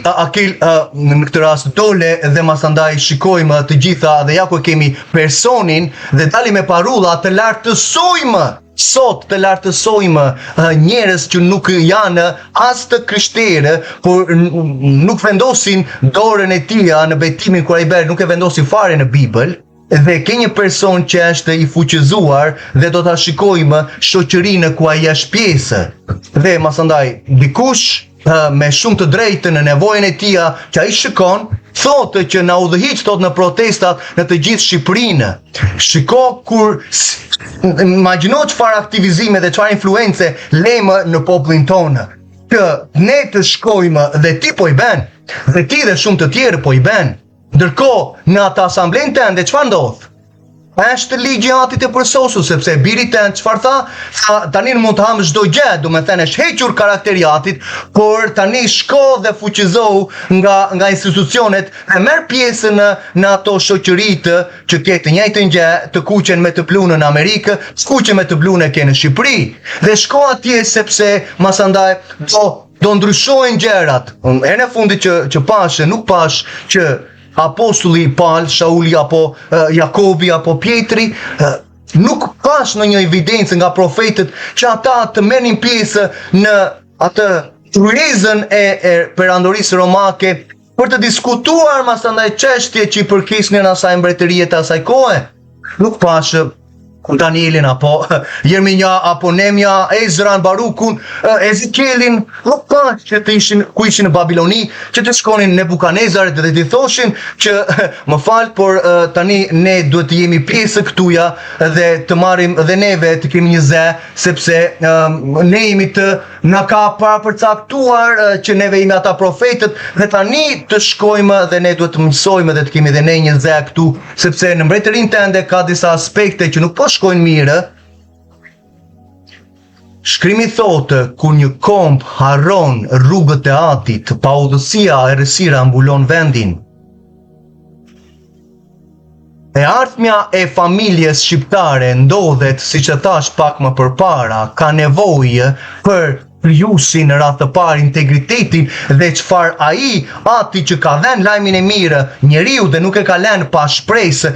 Akil në këtë rast dole dhe masandaj shikojmë të gjitha dhe ja ku kemi personin dhe dalim me parulla të lartësojmë sot të lartësojmë njerëz që nuk janë as të krishterë, por nuk vendosin dorën e tia në betimin kur ai bën, nuk e vendosin fare në Bibël. Dhe ke një person që është i fuqizuar dhe do ta shikojmë shoqërinë ku ai është pjesë. Dhe masandaj dikush me shumë të drejtë në nevojën e tia që ai shikon, thotë që na udhëhiq thot në protestat në të gjithë Shqipërinë. Shiko kur imagjino çfarë aktivizime dhe çfarë influence lejmë në popullin tonë. Që ne të shkojmë dhe ti po i bën, dhe ti dhe shumë të tjerë po i bën. Ndërkohë në atë asamblejnë tënde çfarë ndodh? Është ligji i atit e përsosur, sepse biri tënd çfarë tha? Tha tani mund të ham çdo gjë, domethënë është hequr karakteri i atit, por tani shko dhe fuqizohu nga institucionet e merr pjesë në ato shoqëritë që ke të njëjtën gjë, të kuqen me të blunë në Amerikë, skuqen me të blunë ke në Shqipëri. Dhe shko atje sepse masandaj do ndryshojnë gjërat. Herën e fundit që pash, nuk pash që apostulli Paul, Shauli apo Jakobi apo Pietri, nuk pash në një evidencë nga profetët që ata të merrnin pjesë në atë tryezën e perandorisë romake për të diskutuar masandaj çështje që i përkisnin asaj mbretërie të asaj kohe. Nuk pash Danielin apo Jeremia apo Nemja, Ezran, Barukun, Ezekielin, nuk pash që të ishin ku ishin në Babiloni, që të shkonin Nebukanezarit dhe të thoshin që më fal, por tani ne duhet të jemi pjesë këtuja dhe të marrim dhe neve të kemi një zë, sepse ne jemi të na ka parapërcaktuar që neve jemi ata profetët dhe tani të shkojmë dhe ne duhet të mësojmë dhe të kemi dhe ne një zë këtu, sepse në mbretërinë tënde ka disa aspekte që nuk po shkojnë mirë. Shkrimi thotë, kur një komb harron rrugët e atit, paudhësia e errësira mbulon vendin. E ardhmja e familjes shqiptare ndodhet, siç e thash pak më përpara, ka nevojë për kryusin rreth të parë integritetin dhe çfarë ai ati që ka dhënë lajmin e mirë njeriu dhe nuk e ka lënë pa shpresë.